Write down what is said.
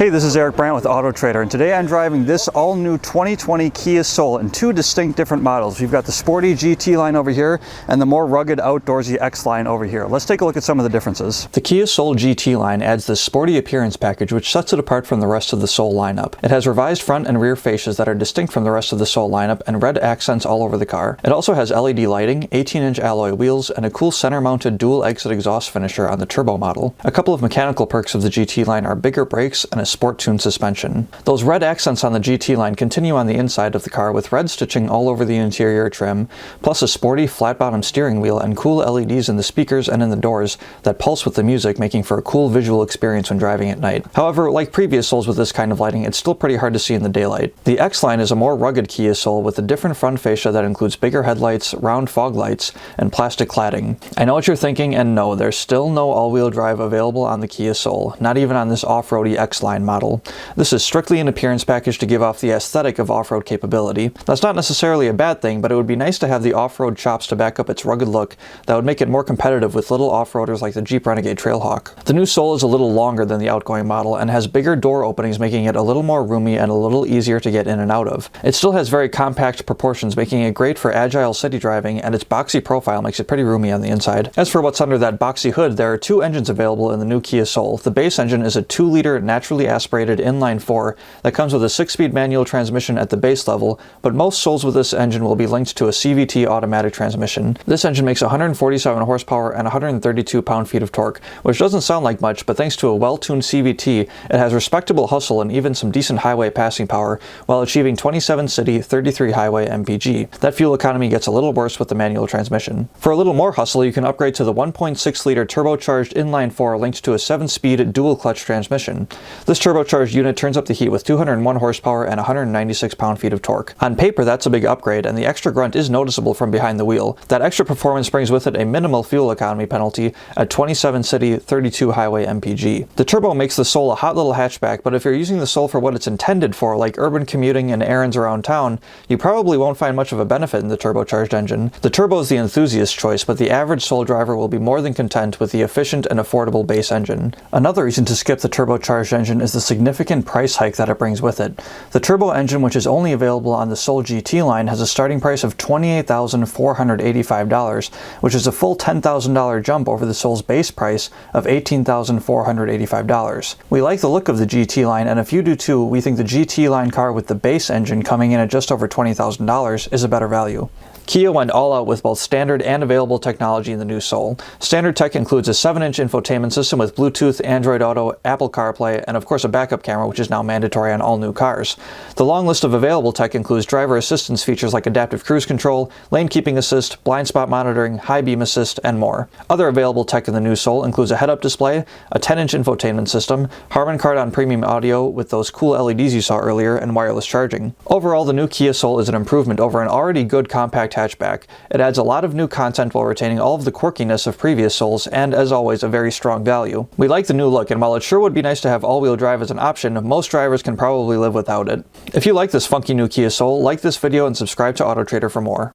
Hey, this is Eric Brandt with Autotrader, and today I'm driving this all-new 2020 Kia Soul in two distinct different models. We've got the sporty GT line over here and the more rugged outdoorsy X line over here. Let's take a look at some of the differences. The Kia Soul GT line adds this sporty appearance package which sets it apart from the rest of the Soul lineup. It has revised front and rear fascias that are distinct from the rest of the Soul lineup and red accents all over the car. It also has LED lighting, 18-inch alloy wheels, and a cool center-mounted dual-exit exhaust finisher on the turbo model. A couple of mechanical perks of the GT line are bigger brakes and a sport-tuned suspension. Those red accents on the GT line continue on the inside of the car with red stitching all over the interior trim, plus a sporty flat-bottom steering wheel and cool LEDs in the speakers and in the doors that pulse with the music, making for a cool visual experience when driving at night. However, like previous Souls with this kind of lighting, it's still pretty hard to see in the daylight. The X line is a more rugged Kia Soul with a different front fascia that includes bigger headlights, round fog lights, and plastic cladding. I know what you're thinking, and no, there's still no all-wheel drive available on the Kia Soul, not even on this off-roady X line model. This is strictly an appearance package to give off the aesthetic of off-road capability. That's not necessarily a bad thing, but it would be nice to have the off-road chops to back up its rugged look that would make it more competitive with little off-roaders like the Jeep Renegade Trailhawk. The new Soul is a little longer than the outgoing model and has bigger door openings, making it a little more roomy and a little easier to get in and out of. It still has very compact proportions, making it great for agile city driving, and its boxy profile makes it pretty roomy on the inside. As for what's under that boxy hood, there are two engines available in the new Kia Soul. The base engine is a 2-liter naturally aspirated inline-4 that comes with a 6-speed manual transmission at the base level, but most Souls with this engine will be linked to a CVT automatic transmission. This engine makes 147 horsepower and 132 pound-feet of torque, which doesn't sound like much, but thanks to a well-tuned CVT, it has respectable hustle and even some decent highway passing power, while achieving 27 city, 33 highway MPG. That fuel economy gets a little worse with the manual transmission. For a little more hustle, you can upgrade to the 1.6-liter turbocharged inline-4 linked to a 7-speed dual-clutch transmission. This turbocharged unit turns up the heat with 201 horsepower and 196 pound-feet of torque. On paper, that's a big upgrade, and the extra grunt is noticeable from behind the wheel. That extra performance brings with it a minimal fuel economy penalty at 27 city, 32 highway MPG. The turbo makes the Soul a hot little hatchback, but if you're using the Soul for what it's intended for, like urban commuting and errands around town, you probably won't find much of a benefit in the turbocharged engine. The turbo is the enthusiast choice, but the average Soul driver will be more than content with the efficient and affordable base engine. Another reason to skip the turbocharged engine is the significant price hike that it brings with it. The turbo engine, which is only available on the Soul GT line, has a starting price of $28,485, which is a full $10,000 jump over the Soul's base price of $18,485. We like the look of the GT line, and if you do too, we think the GT line car with the base engine coming in at just over $20,000 is a better value. Kia went all out with both standard and available technology in the new Soul. Standard tech includes a 7-inch infotainment system with Bluetooth, Android Auto, Apple CarPlay, and of course a backup camera, which is now mandatory on all new cars. The long list of available tech includes driver assistance features like adaptive cruise control, lane keeping assist, blind spot monitoring, high beam assist, and more. Other available tech in the new Soul includes a head-up display, a 10-inch infotainment system, Harman Kardon premium audio with those cool LEDs you saw earlier, and wireless charging. Overall, the new Kia Soul is an improvement over an already good compact hatchback. It adds a lot of new content while retaining all of the quirkiness of previous Souls, and as always, a very strong value. We like the new look, and while it sure would be nice to have all-wheel drive as an option, most drivers can probably live without it. If you like this funky new Kia Soul, like this video and subscribe to Autotrader for more.